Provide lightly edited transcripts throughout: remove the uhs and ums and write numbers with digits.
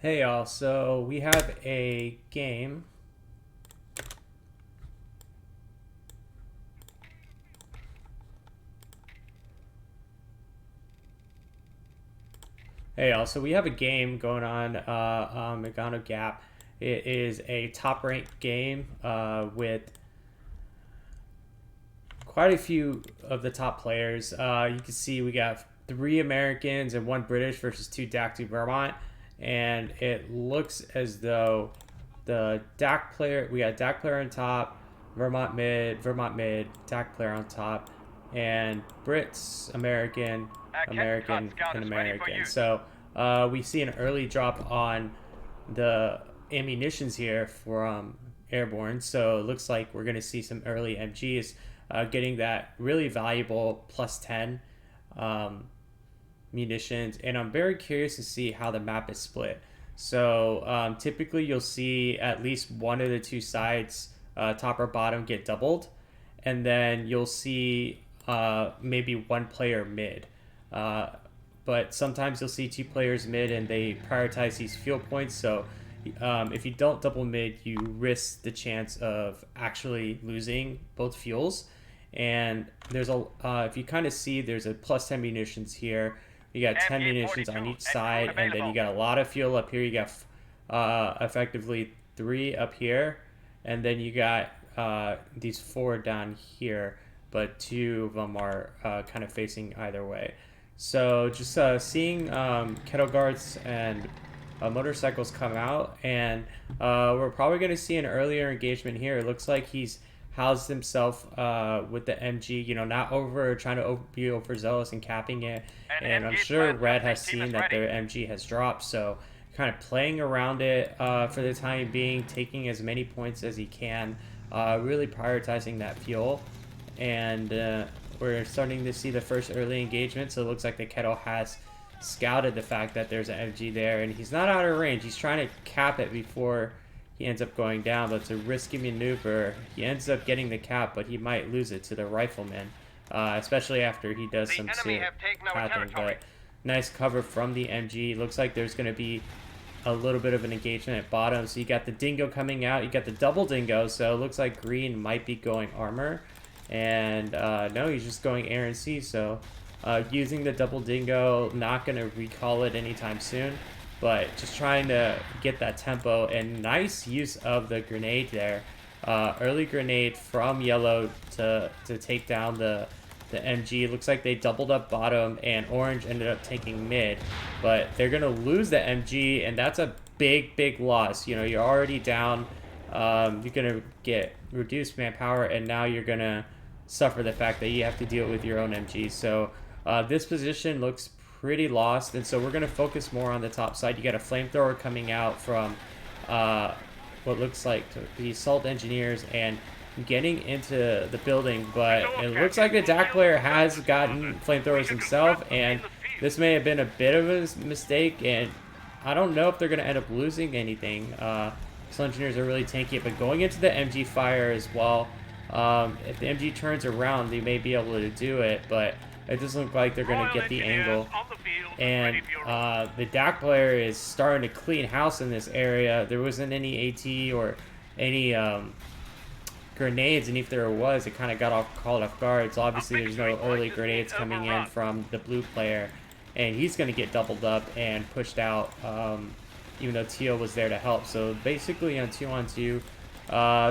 Hey y'all, so we have a game. Hey y'all, so we have a game going on Megano Gap. It is a top ranked game with quite a few of the top players. You can see we got 3 Americans and 1 British versus 2 Vermont. And it looks as though the DAC player, we got DAC player on top, Vermont mid, DAC player on top, and Brits, American, American, and American. So we see an early drop on the ammunitions here from Airborne. So it looks like we're going to see some early MGs getting that really valuable +10 munitions, and I'm very curious to see how the map is split. So typically you'll see at least one of the two sides, top or bottom, get doubled, and then you'll see maybe one player mid. But sometimes you'll see 2 players mid and they prioritize these fuel points. So if you don't double mid, you risk the chance of actually losing both fuels. And there's a if you kind of see, there's a +10 munitions here. You got 10 munitions on each side, and then you got a lot of fuel up here. You got effectively 3 up here, and then you got these 4 down here, but 2 of them are kind of facing either way. So just seeing kettle guards and motorcycles come out, and we're probably going to see an earlier engagement here. It looks like he's housed himself with the MG, not trying to be overzealous and capping it. And I'm sure Red has seen that their MG has dropped, so kind of playing around it for the time being, taking as many points as he can, really prioritizing that fuel. And we're starting to see the first early engagement, so it looks like the kettle has scouted the fact that there's an MG there, and he's not out of range. He's trying to cap it before he ends up going down, but it's a risky maneuver. He ends up getting the cap, but he might lose it to the rifleman, especially after he does some capping. But nice cover from the MG. Looks like there's going to be a little bit of an engagement at bottom. So you got the dingo coming out. You got the double dingo, so it looks like green might be going armor. And no, he's just going air and sea. So using the double dingo, not going to recall it anytime soon, but just trying to get that tempo. And nice use of the grenade there. Early grenade from yellow to take down the MG. Looks like they doubled up bottom, and orange ended up taking mid, but they're gonna lose the MG, and that's a big loss. You're already down. You're gonna get reduced manpower, and now you're gonna suffer the fact that you have to deal with your own MG. So this position looks pretty lost, and so we're going to focus more on the top side. You got a flamethrower coming out from what looks like the assault engineers and getting into the building, but it looks like the DAC player has gotten flamethrowers himself, and this may have been a bit of a mistake, and I don't know if they're going to end up losing anything. Assault engineers are really tanky, but going into the MG fire as well. If the MG turns around, they may be able to do it, but it doesn't look like they're going to get the angle. And the DAC player is starting to clean house in this area. There wasn't any AT or any grenades, and if there was, it kind of got called off guard. So obviously there's no early grenades coming in from the blue player, and he's going to get doubled up and pushed out, even though Teal was there to help. So basically on 2-on-2,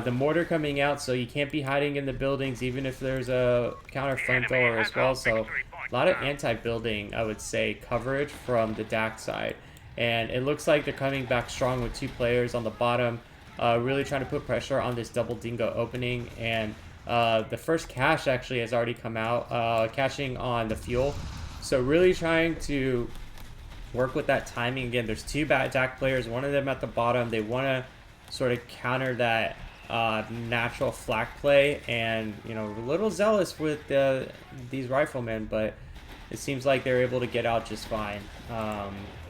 the mortar coming out, so you can't be hiding in the buildings even if there's a counter flamethrower as well. So a lot of anti-building, I would say, coverage from the DAC side, and it looks like they're coming back strong with 2 players on the bottom, really trying to put pressure on this double dingo opening. And the first cache actually has already come out, caching on the fuel, so really trying to work with that timing. Again, there's 2 bad DAC players, one of them at the bottom. They want to sort of counter that natural flak play, and a little zealous with these riflemen, but it seems like they're able to get out just fine.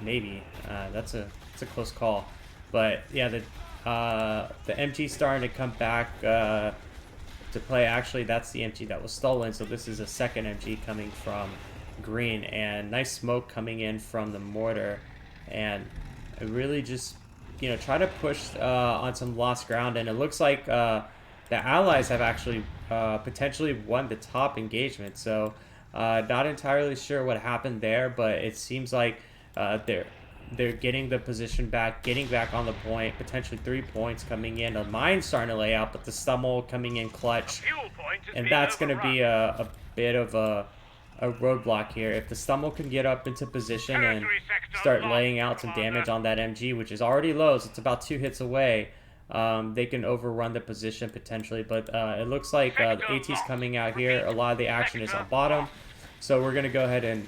Maybe it's a close call, but yeah, the MG starting to come back to play. Actually, that's the MG that was stolen, so this is a second MG coming from green, and nice smoke coming in from the mortar. And and really just, try to push on some lost ground. And it looks like the allies have actually potentially won the top engagement. So not entirely sure what happened there, but it seems like they're getting the position back, getting back on the point, potentially 3 points coming in. A mine starting to lay out, but the Stummel coming in clutch. And that's going to be a bit of a roadblock here. If the Stummel can get up into position and start laying out some damage on that MG, which is already low, so it's about 2 hits away, they can overrun the position potentially. But it looks like the AT's coming out here. A lot of the action is on bottom. So we're going to go ahead and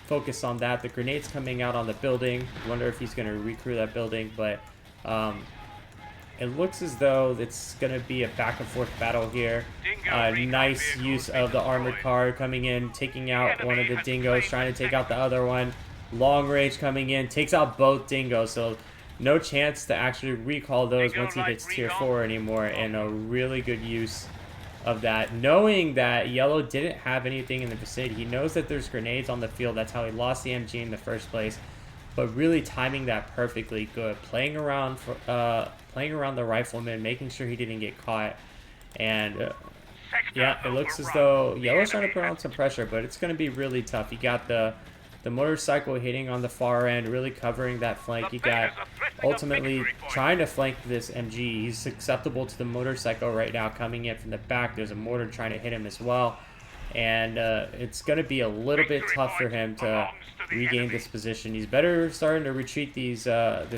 focus on that. The grenade's coming out on the building. Wonder if he's going to recrew that building, but it looks as though it's going to be a back and forth battle here. Nice use of the armored car coming in, taking out one of the dingoes, trying to take out the other one. Long range coming in, takes out both dingoes, so no chance to actually recall those once he hits tier 4 anymore, and a really good use of that, knowing that Yellow didn't have anything in the vicinity. He knows that there's grenades on the field. That's how he lost the MG in the first place. But really timing that perfectly good, playing around the rifleman, making sure he didn't get caught. And yeah, it looks as though Yellow's trying to put on some pressure, but it's going to be really tough. You got the motorcycle hitting on the far end, really covering that flank. You got ultimately trying to flank this MG. He's susceptible to the motorcycle right now coming in from the back. There's a mortar trying to hit him as well. And it's going to be a little bit tough for him to regain this position. He's better starting to retreat this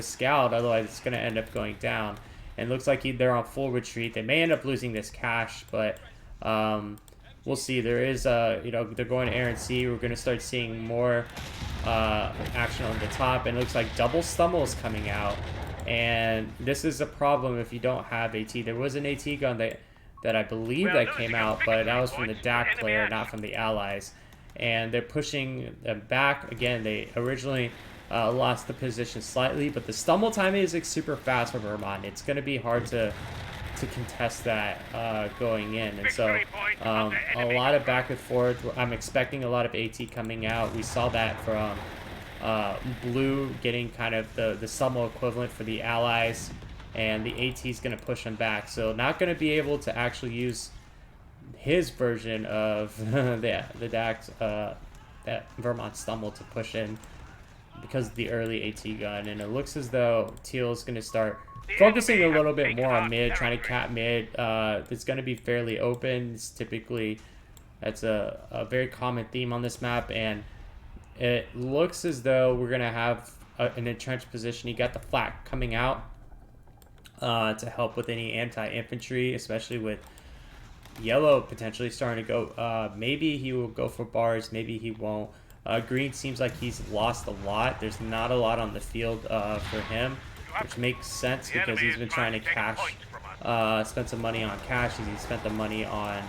scout, otherwise it's going to end up going down. And it looks like they're on full retreat. They may end up losing this cache, but we'll see. There is, they're going to air and sea. We're going to start seeing more action on the top. And it looks like double Stummel is coming out. And this is a problem if you don't have AT. There was an AT gun that I believe that came out, but that was from the DAC player, not from the allies. And they're pushing them back. Again, they originally lost the position slightly, but the Stummel timing is like super fast for Vermont. It's going to be hard to contest that going in. And so a lot of back and forth. I'm expecting a lot of AT coming out. We saw that from Blue getting kind of the Stummel equivalent for the allies, and the AT is going to push him back. So not going to be able to actually use his version of the DAX, that Vermont Stummel to push in because of the early AT gun. And it looks as though Teal is going to start focusing a little bit more on mid, trying to cap mid. It's going to be fairly open. It's typically, that's a very common theme on this map, and it looks as though we're going to have an entrenched position. You got the flak coming out to help with any anti-infantry, especially with Yellow potentially starting to go. Maybe he will go for bars, maybe he won't. Green seems like he's lost a lot. There's not a lot on the field for him, which makes sense because he's been trying to cash, spend some money on cash. He's spent the money on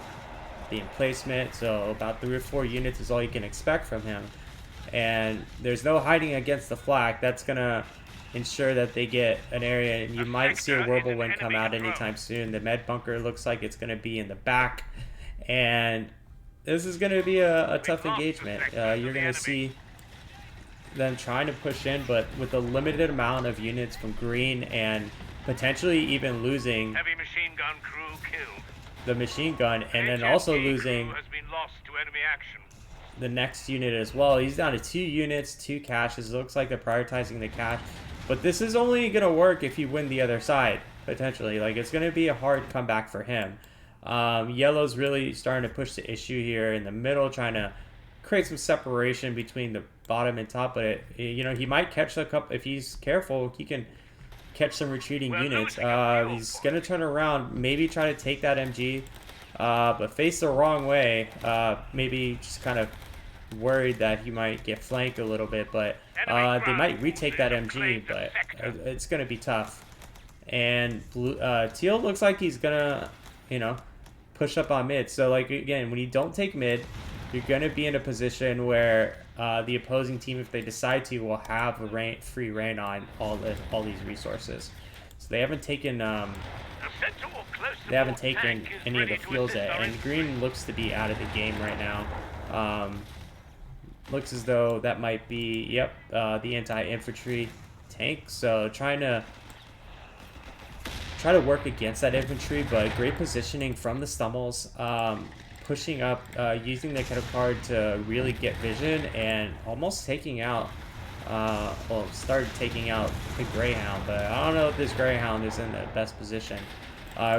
the emplacement, so about 3 or 4 units is all you can expect from him. And there's no hiding against the flak. That's gonna ensure that they get an area, and you might see a whirlwind come out anytime soon. The med bunker looks like it's gonna be in the back, and this is gonna be a tough engagement. You're gonna see them trying to push in, but with a limited amount of units from Green, and potentially even losing heavy machine gun crew killed. the machine gun, and then also losing has been lost to enemy action. the next unit as well. He's down to 2 units, 2 caches. It looks like they're prioritizing the cache, but this is only gonna work if you win the other side, potentially. Like, it's gonna be a hard comeback for him. Yellow's really starting to push the issue here in the middle, trying to create some separation between the bottom and top, but he might catch a couple. If he's careful, he can catch some retreating units. He's gonna turn around, maybe try to take that MG, but face the wrong way. Maybe just kind of worried that he might get flanked a little bit, but they might retake that MG, but it's gonna be tough. And Teal looks like he's gonna push up on mid. So, like, again, when you don't take mid, you're going to be in a position where the opposing team, if they decide to, will have a free reign on all these resources. So they haven't taken any of the fuels yet, and Green looks to be out of the game right now. Looks as though that might be the anti-infantry tank, so try to work against that infantry, but great positioning from the Stummels, pushing up, using the kettle card to really get vision and almost taking out, well, started taking out the Greyhound, but I don't know if this Greyhound is in the best position.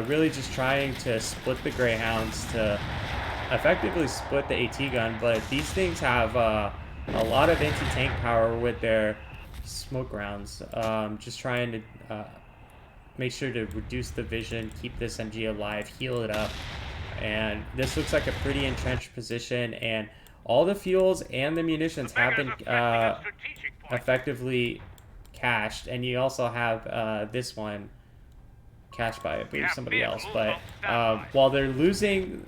Really just trying to split the Greyhounds to effectively split the AT gun, but these things have a lot of anti-tank power with their smoke rounds. Just trying to make sure to reduce the vision, keep this MG alive, heal it up, and this looks like a pretty entrenched position, and all the fuels and the munitions have been effectively cached, and you also have this one cached by, I believe, somebody else. But while they're losing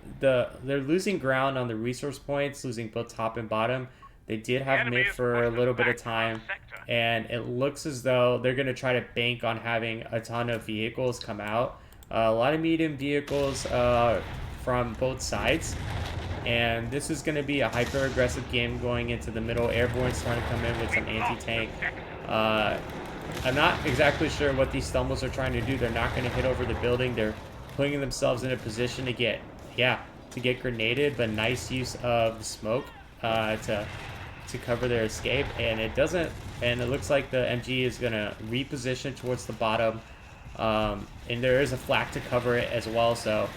ground on the resource points, losing both top and bottom, they did have mid for a little bit of time, and it looks as though they're going to try to bank on having a ton of vehicles come out. A lot of medium vehicles from both sides, and this is going to be a hyper aggressive game going into the middle. Airborne's trying to come in with some anti-tank. I'm not exactly sure what these stumbles are trying to do. They're not going to hit over the building. They're putting themselves in a position to get grenaded, but nice use of the smoke to cover their escape, and it doesn't. And it looks like the MG is going to reposition towards the bottom, and there is a flak to cover it as well. So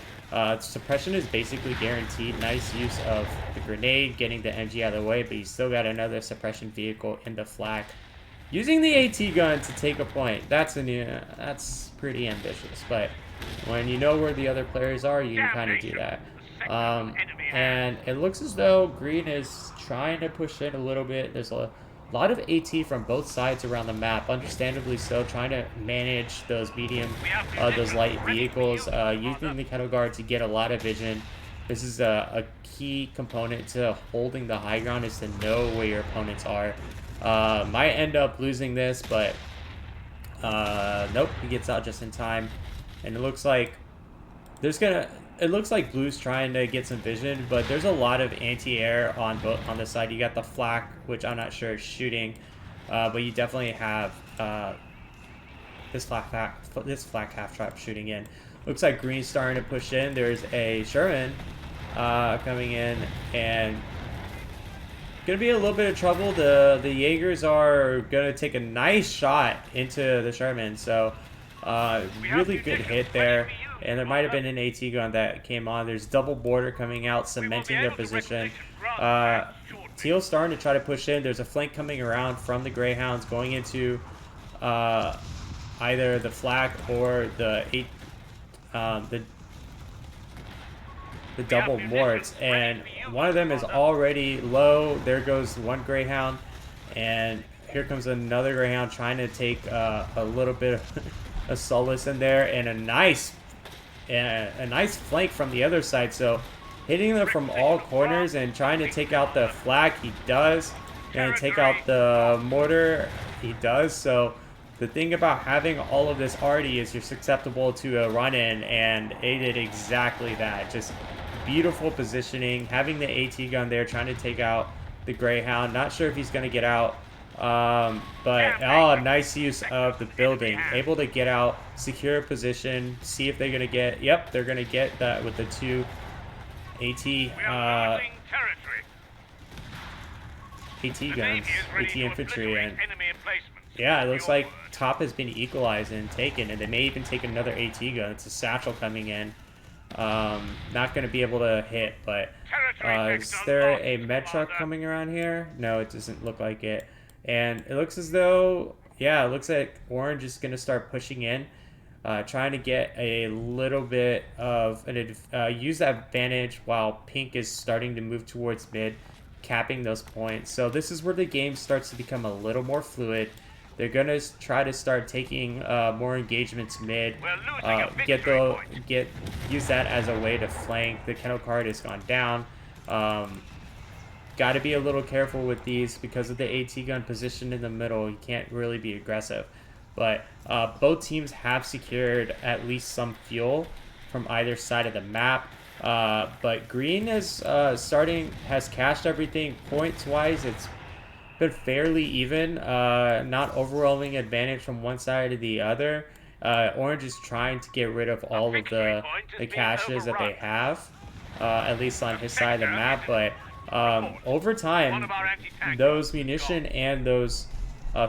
suppression is basically guaranteed. Nice use of the grenade, getting the MG out of the way, but you still got another suppression vehicle in the flak. Using the AT gun to take a point, that's pretty ambitious, but when you know where the other players are, you can kind of do that. And it looks as though Green is trying to push in a little bit. There's a lot of AT from both sides around the map, understandably so, trying to manage those those light vehicles, using the kettle guard to get a lot of vision. This is a key component to holding the high ground, is to know where your opponents are. Might end up losing this, but nope, he gets out just in time, and it looks like Blue's trying to get some vision, but there's a lot of anti-air on the side. You got the flak, which I'm not sure is shooting, but you definitely have this flak half trap shooting in. Looks like Green's starting to push in. There's a Sherman coming in, and gonna be a little bit of trouble. The Jaegers are gonna take a nice shot into the Sherman, so really good hit there, and there might have been an AT gun that came on. There's double border coming out, cementing their position. Teal's starting to try to push in. There's a flank coming around from the Greyhounds going into either the flak or the double morts, and one of them is already low. There goes one Greyhound, and here comes another Greyhound trying to take a little bit of a solace in there, and a nice flank from the other side. So hitting them from all corners and trying to take out the flak, he does, and take out the mortar, he does. So the thing about having all of this already is you're susceptible to a run-in, and it did exactly that. Just beautiful positioning, having the AT gun there, trying to take out the Greyhound. Not sure if he's going to get out, but nice use of the building. Able to get out, secure position, see if they're going to get, yep, they're going to get that with the two AT guns, AT infantry, and yeah, it looks like top has been equalized and taken, and they may even take another AT gun. It's a satchel coming in. Not going to be able to hit, but is there a med truck coming around here? No, it doesn't look like it. And it looks as though, yeah, it looks like Orange is going to start pushing in, trying to get a little bit of use that advantage while Pink is starting to move towards mid, capping those points. So this is where the game starts to become a little more fluid. They're gonna try to start taking more engagements mid. Use that as a way to flank. The kennel card has gone down. Got to be a little careful with these because of the AT gun position in the middle. You can't really be aggressive. But both teams have secured at least some fuel from either side of the map. But Green is has cashed everything. Points wise, it's been fairly even, not overwhelming advantage from one side to the other. Orange is trying to get rid of all of the caches that they have, at least on his side of the map, but over time, those munition and those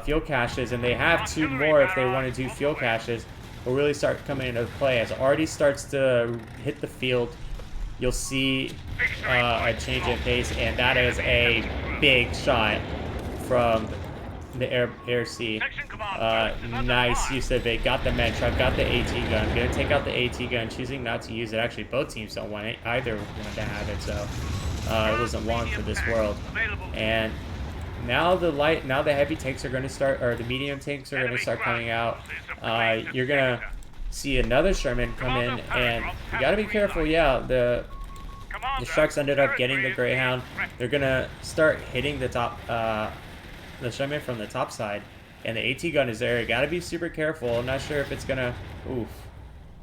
fuel caches, and they have two more if they want to do fuel caches, will really start coming into play. As Artie starts to hit the field, you'll see a change in pace, and that is a big shot from the air C. Nice use of it. Got the med truck, got the AT gun. Gonna take out the AT gun, choosing not to use it. Actually, both teams don't want it. Either want to have it, so it wasn't long for this world. And now the heavy tanks are going to start, or the medium tanks are going to start coming out. You're gonna see another Sherman come in, and you got to be careful. Yeah, the Sharks ended up getting the Greyhound. They're gonna start hitting the top, the Sherman from the top side, and the AT gun is there. You got to be super careful. I'm not sure if it's gonna. Oof,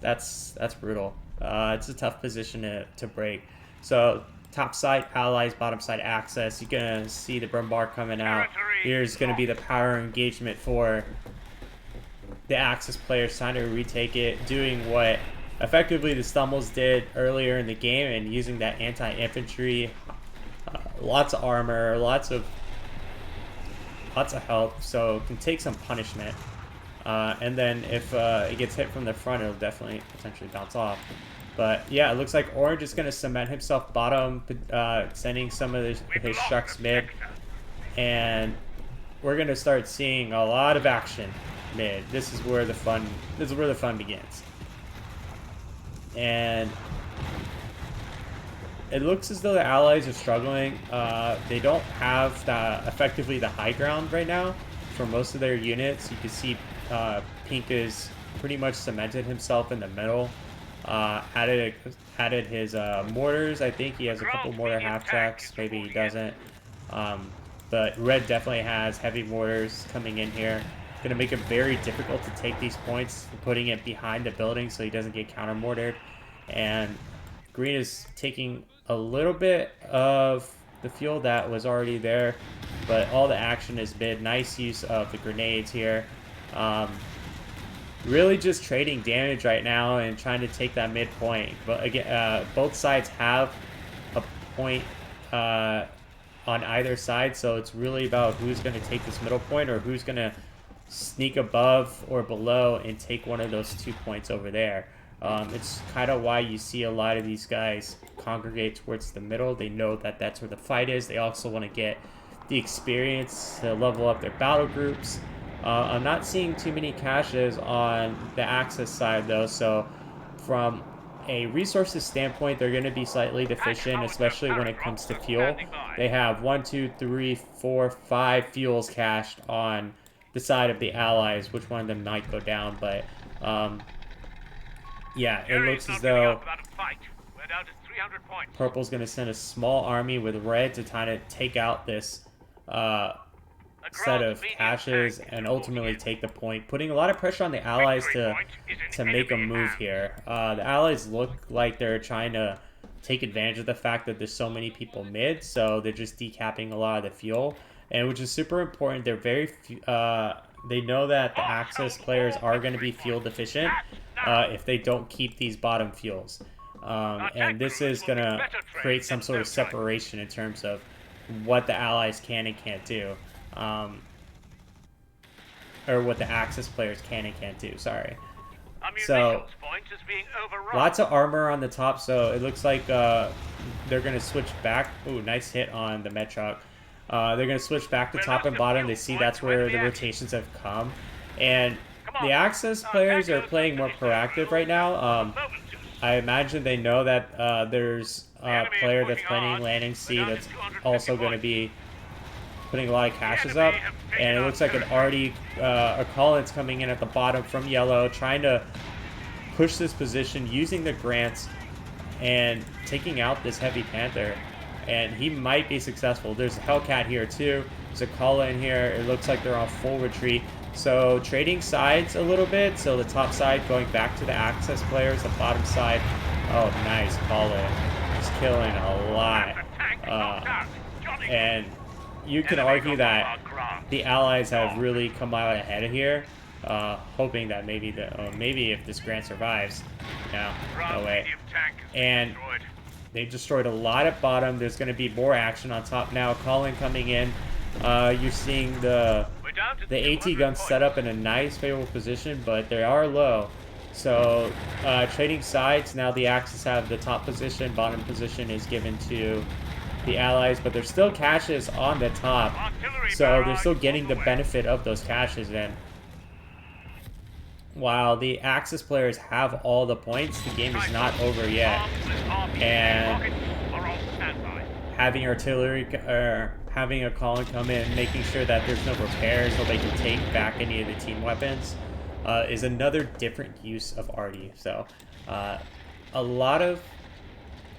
that's brutal. It's a tough position to break. So top side Allies, bottom side Axis. You're gonna see the Brim bar coming out. Here's gonna be the power engagement for the Axis players trying to retake it, doing what effectively the Stumbles did earlier in the game, and using that anti-infantry, lots of armor, lots of health, so it can take some punishment. And then if it gets hit from the front, it'll definitely potentially bounce off. But yeah, it looks like Orange is going to cement himself bottom, sending some of his Shucks mid, and we're going to start seeing a lot of action mid. This is where the fun begins. And it looks as though the Allies are struggling. They don't have effectively the high ground right now for most of their units. You can see Pink is pretty much cemented himself in the middle. Added his mortars. I think he has a couple mortar half-tracks. Maybe he doesn't. But Red definitely has heavy mortars coming in here. Going to make it very difficult to take these points, putting it behind the building so he doesn't get counter-mortared. And Green is taking a little bit of the fuel that was already there, but all the action is mid. Nice use of the grenades here. Really just trading damage right now and trying to take that midpoint. But again, both sides have a point on either side, so it's really about who's going to take this middle point or who's going to sneak above or below and take one of those 2 points over there. It's kind of why you see a lot of these guys congregate towards the middle. They know that that's where the fight is. They also want to get the experience to level up their battle groups. I'm not seeing too many caches on the Axis side though, so from a resources standpoint, they're going to be slightly deficient, especially when it comes to fuel. They have 1, 2, 3, 4, 5 fuels cached on the side of the Allies. Which one of them might go down, but yeah, it looks as though Purple's going to send a small army with Red to try to take out this set of caches and ultimately take the point, putting a lot of pressure on the Allies to make a move here. The Allies look like they're trying to take advantage of the fact that there's so many people mid, so they're just decapping a lot of the fuel, and which is super important. They're very they know that the Axis players are going to be fuel deficient if they don't keep these bottom fuels, and this is going to create some sort of separation in terms of what the Allies can and can't do. Or what the Axis players can and can't do, sorry. So, lots of armor on the top, so it looks like they're going to switch back. Ooh, nice hit on the med truck. They're going to switch back to top and bottom. They see that's where the rotations have come. And the Axis players are playing more proactive right now. I imagine they know that there's a player that's planning landing C that's also going to be putting a lot of caches up, and it looks like an Artie or Collins coming in at the bottom from yellow, trying to push this position using the grants and taking out this heavy Panther, and he might be successful. There's a Hellcat here too. There's a Kala in here. It looks like they're on full retreat, so trading sides a little bit. So the top side going back to the Axis players, the bottom side, oh nice Kala, he's killing a lot, and you can argue that the Allies have really come out ahead of here, hoping that maybe maybe if this Grant survives, no way. And they destroyed a lot at bottom. There's going to be more action on top now. Colin coming in. You're seeing the AT guns set up in a nice favorable position, but they are low. So trading sides, now the Axis have the top position, bottom position is given to the Allies, but there's still caches on the top, so they're still getting the benefit of those caches in. While the Axis players have all the points, the game is not over yet, and having artillery or having a Colin come in, making sure that there's no repairs so they can take back any of the team weapons, is another different use of arty. So a lot of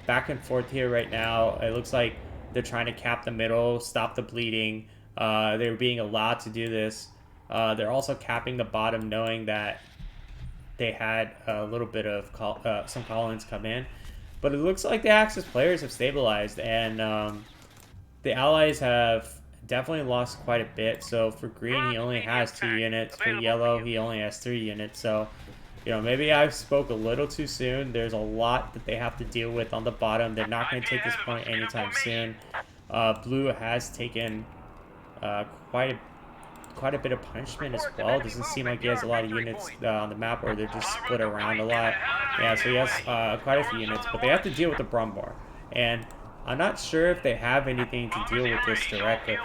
back and forth here right now. It looks like they're trying to cap the middle, stop the bleeding. They're being allowed to do this. They're also capping the bottom, knowing that they had a little bit of some Collins come in. But it looks like the Axis players have stabilized, and the Allies have definitely lost quite a bit. So for green, he only has 2 units. For yellow, he only has 3 units. So, you know, maybe I spoke a little too soon. There's a lot that they have to deal with on the bottom. They're not going to take this point anytime soon. Blue has taken quite a bit of punishment as well. Doesn't seem like he has a lot of units on the map, or they're just split around a lot. Yeah, so he has quite a few units, but they have to deal with the Brumbor. And I'm not sure if they have anything to deal with this directly.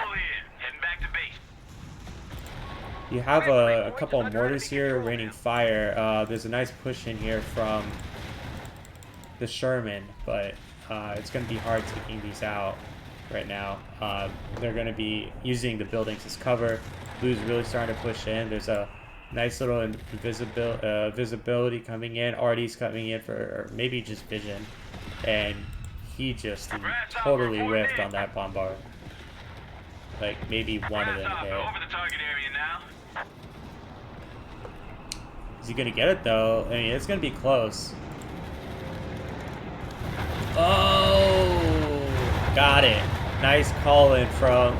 You have a couple of mortars here raining fire. There's a nice push in here from the Sherman, but it's going to be hard taking these out right now. They're going to be using the buildings as cover. Blue's really starting to push in. There's a nice little visibility coming in. Arty's coming in for maybe just vision, and he just totally whiffed on that bombard. Like maybe one of them hit. Is he gonna get it though? I mean, it's gonna be close. Oh, got it. Nice call in from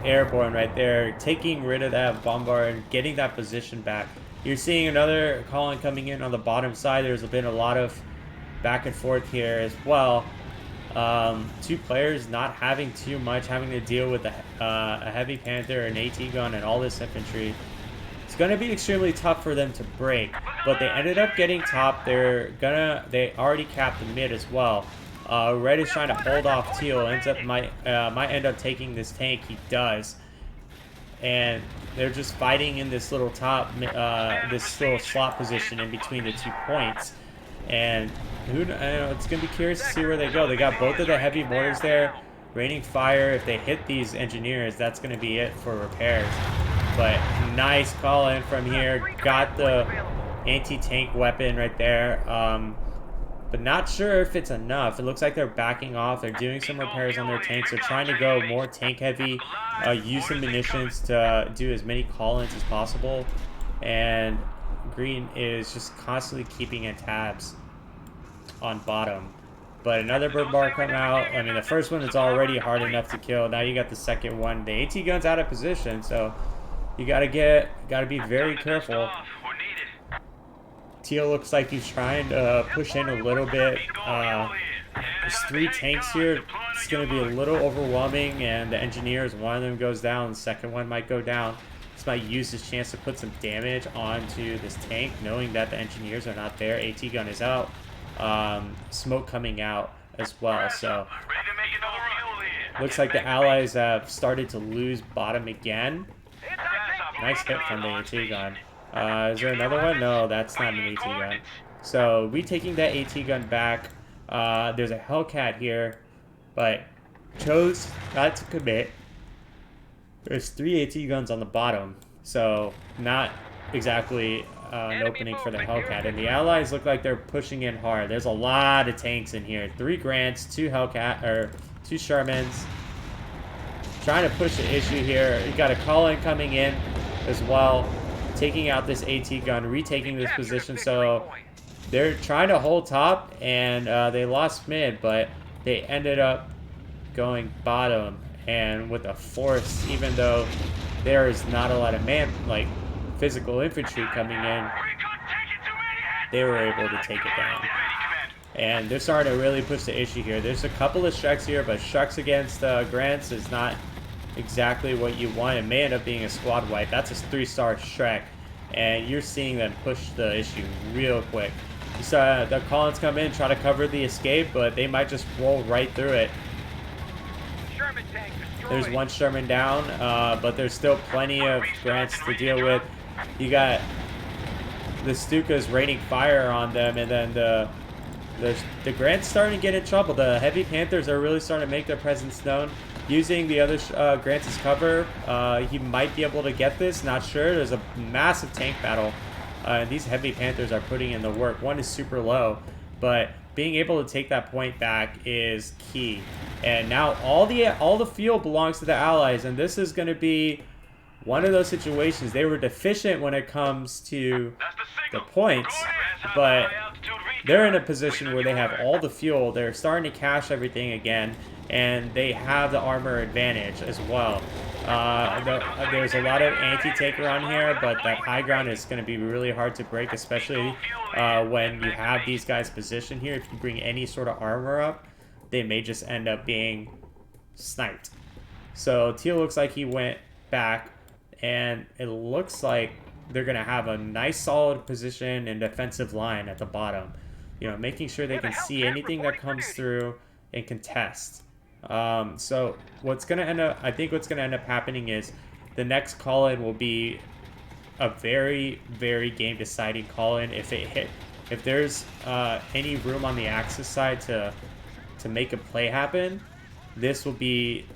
Airborne right there, taking rid of that bombard and getting that position back. You're seeing another call in coming in on the bottom side. There's been a lot of back and forth here as well. 2 players not having too much, having to deal with a heavy panther, an AT gun, and all this infantry. It's going to be extremely tough for them to break, but they ended up getting top. They already capped the mid as well. Red is trying to hold off teal. Might end up taking this tank. He does, and they're just fighting in this little this little slot position in between the 2 points. And it's gonna be curious to see where they go. They got both of the heavy mortars there, raining fire. If they hit these engineers, that's gonna be it for repairs. But nice call in from here. Got the anti-tank weapon right there. But not sure if it's enough. It looks like they're backing off. They're doing some repairs on their tanks. They're trying to go more tank heavy, use some munitions to do as many call-ins as possible. And green is just constantly keeping in tabs on bottom. But another bird bar come out. I mean, the first one is already hard enough to kill. Now you got the second one. The AT gun's out of position, so you gotta be very careful. Teal looks like he's trying to push in a little bit. There's 3 tanks here. It's going to be a little overwhelming, and the engineers, one of them goes down, the second one might go down. This might use his chance to put some damage onto this tank, knowing that the engineers are not there. AT gun is out. Smoke coming out as well, so looks like the Allies have started to lose bottom again. Nice hit from the AT gun. Is there another one? No, that's not an AT gun. So retaking that AT gun back. There's a Hellcat here, but chose not to commit. There's 3 AT guns on the bottom, so not exactly an opening for the Hellcat. And the Allies look like they're pushing in hard. There's a lot of tanks in here. 3 Grants, 2 2 Shermans. Trying to push the issue here. You got a call-in coming in as well, taking out this AT gun, retaking this position. So they're trying to hold top, and they lost mid, but they ended up going bottom, and with a force, even though there is not a lot of physical infantry coming in, they were able to take it down. And they're starting to really push the issue here. There's a couple of Shreks here, but Shreks against Grants is not exactly what you want. It may end up being a squad wipe. That's a 3-star Shrek, and you're seeing them push the issue real quick. You saw the Collins come in, try to cover the escape, but they might just roll right through it. There's one Sherman down, but there's still plenty of Grants to deal with. You got the Stukas raining fire on them, and then the Grants starting to get in trouble. The Heavy Panthers are really starting to make their presence known. Using the other Grants as cover, he might be able to get this, not sure. There's a massive tank battle. These Heavy Panthers are putting in the work. One is super low, but being able to take that point back is key. And now all the fuel belongs to the Allies, and this is going to be one of those situations. They were deficient when it comes to the points, but they're in a position where they have all the fuel. They're starting to cache everything again, and they have the armor advantage as well. There's a lot of anti-tank around here, but that high ground is going to be really hard to break, especially when you have these guys positioned here. If you bring any sort of armor up, they may just end up being sniped. So Teal looks like he went back, and it looks like they're going to have a nice solid position and defensive line at the bottom. You know, making sure they can see anything that comes through and contest. So what's going to end up, I think what's going to end up happening is the next call-in will be a very, very game-deciding call-in. If there's any room on the Axis side to make a play happen, this will be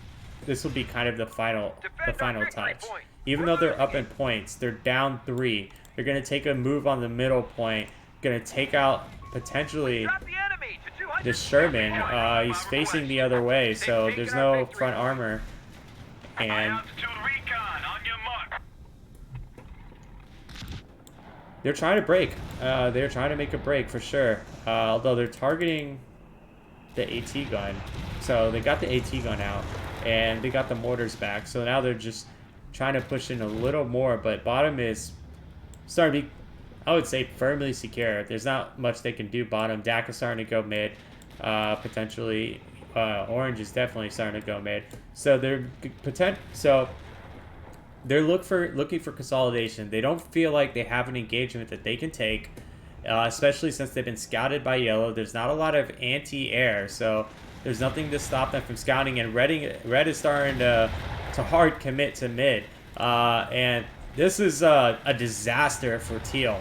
kind of the final touch. Even though they're up in points, they're down 3. They're going to take a move on the middle point, going to take out potentially this Sherman. He's facing the other way, so there's no front armor. And they're trying to break. They're trying to make a break for sure. Although they're targeting the AT gun. So they got the AT gun out, and they got the mortars back. So now they're just trying to push in a little more, but bottom is starting to be, I would say, firmly secure. There's not much they can do bottom. DAC is starting to go mid. Potentially, Orange is definitely starting to go mid. So they're looking for consolidation. They don't feel like they have an engagement that they can take, especially since they've been scouted by Yellow. There's not a lot of anti-air, so there's nothing to stop them from scouting. And Red is starting to hard commit to mid, and this is a disaster for Teal.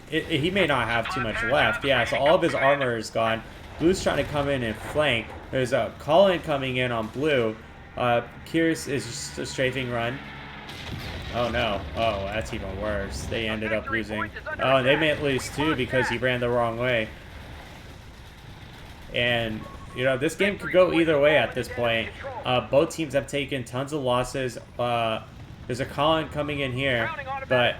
He may not have too much left. Yeah, so all of his armor is gone. Blue's trying to come in and flank. There's a call-in coming in on Blue. Curious is just a strafing run. Oh no. Oh, that's even worse. They ended up losing. Oh, and they may lose too because he ran the wrong way. And, you know, this game could go either way at this point. Both teams have taken tons of losses. There's a call-in coming in here, but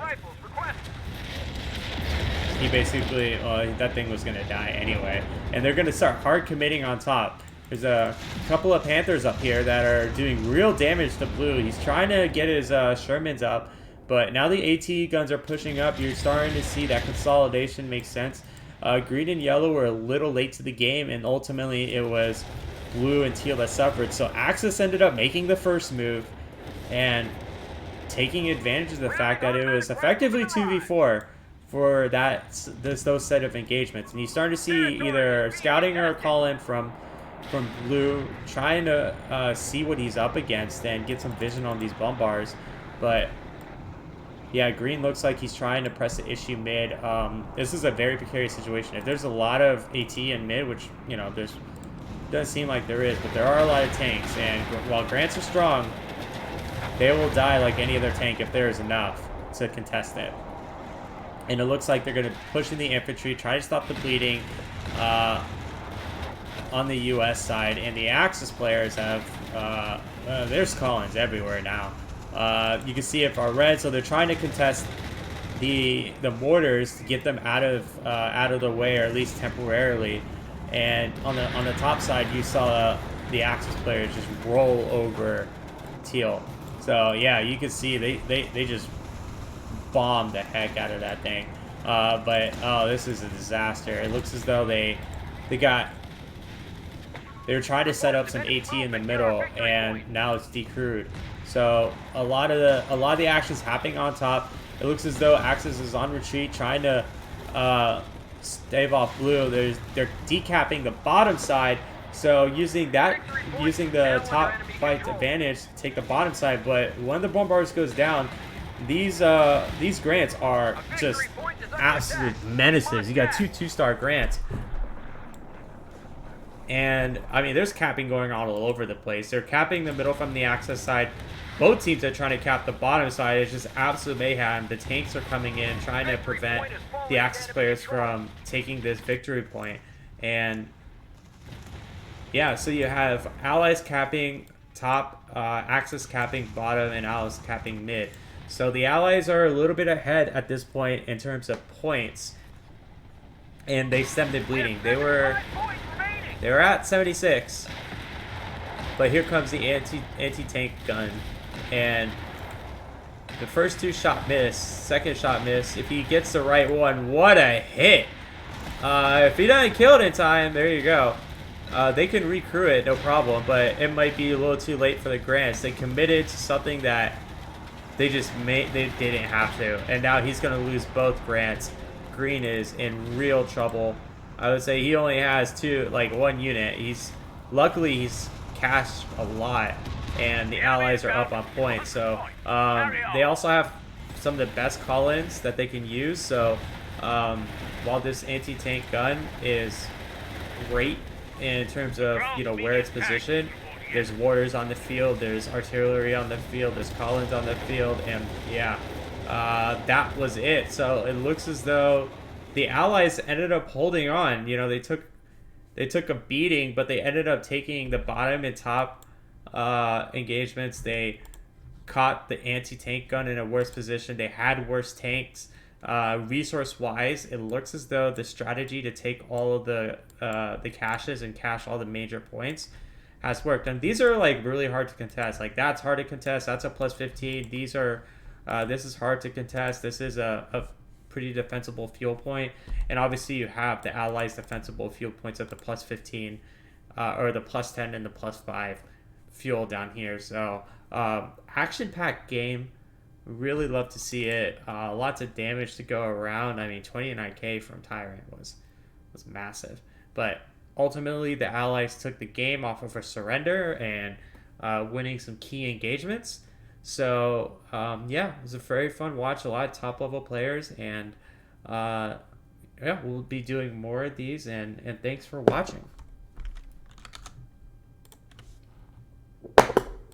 he basically, that thing was going to die anyway. And they're going to start hard committing on top. There's a couple of Panthers up here that are doing real damage to Blue. He's trying to get his Shermans up, but now the AT guns are pushing up. You're starting to see that consolidation make sense. Green and Yellow were a little late to the game, and ultimately it was Blue and Teal that suffered. So Axis ended up making the first move and taking advantage of the fact that it was effectively 2v4 for those set of engagements. And you start to see either scouting or a call-in from Blue, trying to see what he's up against and get some vision on these bombars. But yeah, Green looks like he's trying to press the issue mid. This is a very precarious situation. If there's a lot of AT in mid, which, you know, doesn't seem like there is, but there are a lot of tanks. And while Grants are strong, they will die like any other tank if there is enough to contest it. And it looks like they're going to push in the infantry, try to stop the bleeding on the U.S. side. And the Axis players have, there's call-ins everywhere now. You can see it for red, so they're trying to contest the mortars to get them out of the way, or at least temporarily. And on the top side, you saw the Axis players just roll over Teal. So yeah, you can see they just bombed the heck out of that thing. But oh, this is a disaster. It looks as though they were trying to set up some AT in the middle, and now it's decrewed. So a lot of the action's happening on top. It looks as though Axis is on retreat, trying to stave off blue. They're decapping the bottom side, so using the top fight advantage to take the bottom side. But when the bombarders goes down, these grants are just absolute menaces. You got two-star grants. And, I mean, there's capping going on all over the place. They're capping the middle from the Axis side. Both teams are trying to cap the bottom side. It's just absolute mayhem. The tanks are coming in, trying to prevent the Axis players from taking this victory point. And, yeah, so you have Allies capping top, Axis capping bottom, and Allies capping mid. So the Allies are a little bit ahead at this point in terms of points. And they stemmed the bleeding. They were at 76, but here comes the anti-tank gun, and the first two shot miss, second shot miss. If he gets the right one, what a hit! If he doesn't kill it in time, there you go. They can recrew it, no problem, but it might be a little too late for the grants. They committed to something that they didn't have to, and now he's gonna lose both grants. Green is in real trouble. I would say he only has one unit. Luckily he's cashed a lot, and the Allies are up on points. So they also have some of the best call-ins that they can use. So while this anti-tank gun is great in terms of where it's positioned, there's warders on the field, there's artillery on the field, there's call-ins on the field, and yeah, that was it. So it looks as though the Allies ended up holding on. They took a beating, but they ended up taking the bottom and top engagements. They caught the anti-tank gun in a worse position. They had worse tanks. Resource-wise, it looks as though the strategy to take all of the caches and cache all the major points has worked. And these are really hard to contest. That's hard to contest. That's a plus 15. These are this is hard to contest. This is a pretty defensible fuel point, and obviously you have the Allies' defensible fuel points at the plus 15 or the plus 10 and the plus 5 fuel down here. So action-packed game. Really love to see it. Lots of damage to go around. I mean, 29k from Tyrant was massive, but ultimately the Allies took the game off of a surrender and winning some key engagements. So, yeah, it was a very fun watch. A lot of top-level players, and yeah, we'll be doing more of these, and thanks for watching.